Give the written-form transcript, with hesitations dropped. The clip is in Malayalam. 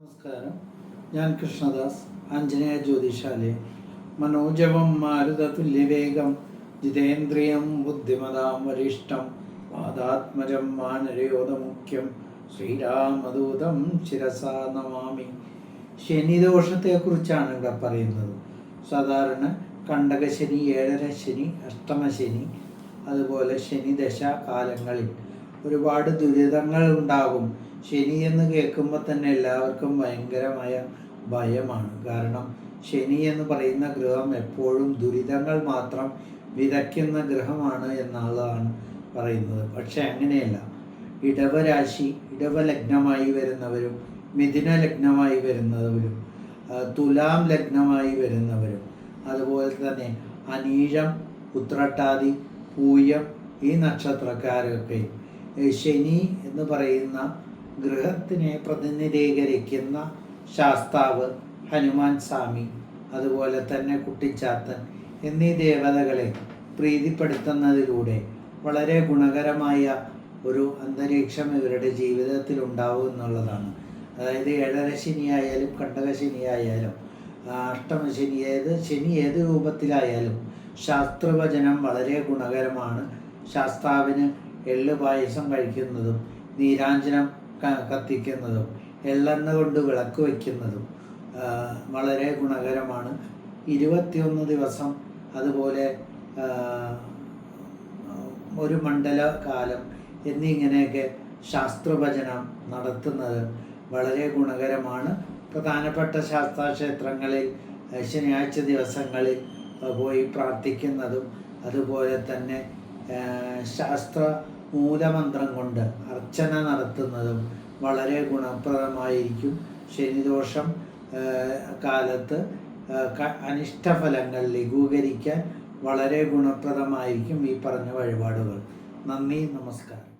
നമസ്കാരം. ഞാൻ കൃഷ്ണദാസ്, ആഞ്ജനേയ ജ്യോതിഷാലയം. മനോജവം മാരുതതുല്യവേഗം ജിതേന്ദ്രിയം ബുദ്ധിമതാം വരിഷ്ഠം വാദാത്മജം വാനരയോധമുഖ്യം ശ്രീരാമദൂതം ശിരസാ നമാമി. ശനിദോഷത്തെക്കുറിച്ചാണ് ഇവിടെ പറയുന്നത്. സാധാരണ കണ്ടകശനി, ഏഴര ശനി, അഷ്ടമശനി, അതുപോലെ ശനിദശ കാലങ്ങളിൽ ഒരുപാട് ദുരിതങ്ങൾ ഉണ്ടാകും. ശനി എന്ന് കേൾക്കുമ്പോൾ തന്നെ എല്ലാവർക്കും ഭയങ്കരമായ ഭയമാണ്. കാരണം ശനി എന്ന് പറയുന്ന ഗ്രഹം എപ്പോഴും ദുരിതങ്ങൾ മാത്രം വിതയ്ക്കുന്ന ഗ്രഹമാണ് എന്നുള്ളതാണ് പറയുന്നത്. പക്ഷെ അങ്ങനെയല്ല. ഇടവരാശി, ഇടവലഗ്നമായി വരുന്നവരും മിഥുന ലഗ്നമായി വരുന്നവരും തുലാം ലഗ്നമായി വരുന്നവരും അതുപോലെ തന്നെ അനീഴം, ഉത്രട്ടാതി, പൂയം ഈ നക്ഷത്രക്കാരൊക്കെ ശനി എന്ന് പറയുന്ന ഗൃഹത്തിനെ പ്രതിനിധീകരിക്കുന്ന ശാസ്താവ്, ഹനുമാൻ സ്വാമി, അതുപോലെ തന്നെ കുട്ടിച്ചാത്തൻ എന്നീ ദേവതകളെ പ്രീതിപ്പെടുത്തുന്നതിലൂടെ വളരെ ഗുണകരമായ ഒരു അന്തരീക്ഷം ഇവരുടെ ജീവിതത്തിൽ ഉണ്ടാവും എന്നുള്ളതാണ്. അതായത് ഏഴര ശനിയായാലും കണ്ടകശനിയായാലും അഷ്ടമശനി, ശനി ഏത് രൂപത്തിലായാലും ശാസ്ത്രവചനം വളരെ ഗുണകരമാണ്. ശാസ്താവിന് എള്ള് പായസം കഴിക്കുന്നതും നീരാഞ്ജനം കത്തിക്കുന്നതും എള്ളെണ്ണ കൊണ്ട് വിളക്ക് വയ്ക്കുന്നതും വളരെ ഗുണകരമാണ്. 21 ദിവസം അതുപോലെ ഒരു മണ്ഡല കാലം എന്നിങ്ങനെയൊക്കെ ശാസ്ത്രഭജനം നടത്തുന്നത് വളരെ ഗുണകരമാണ്. പ്രധാനപ്പെട്ട ശാസ്താക്ഷേത്രങ്ങളിൽ ശനിയാഴ്ച ദിവസങ്ങളിൽ പോയി പ്രാർത്ഥിക്കുന്നതും അതുപോലെ തന്നെ ശാസ്ത്ര മൂലമന്ത്രം കൊണ്ട് അർച്ചന നടത്തുന്നതും വളരെ ഗുണപ്രദമായിരിക്കും. ശനിദോഷം കാലത്ത് അനിഷ്ടഫലങ്ങൾ ലഘൂകരിക്കാൻ വളരെ ഗുണപ്രദമായിരിക്കും ഈ പറഞ്ഞ വഴിപാടുകൾ. നന്ദി, നമസ്കാരം.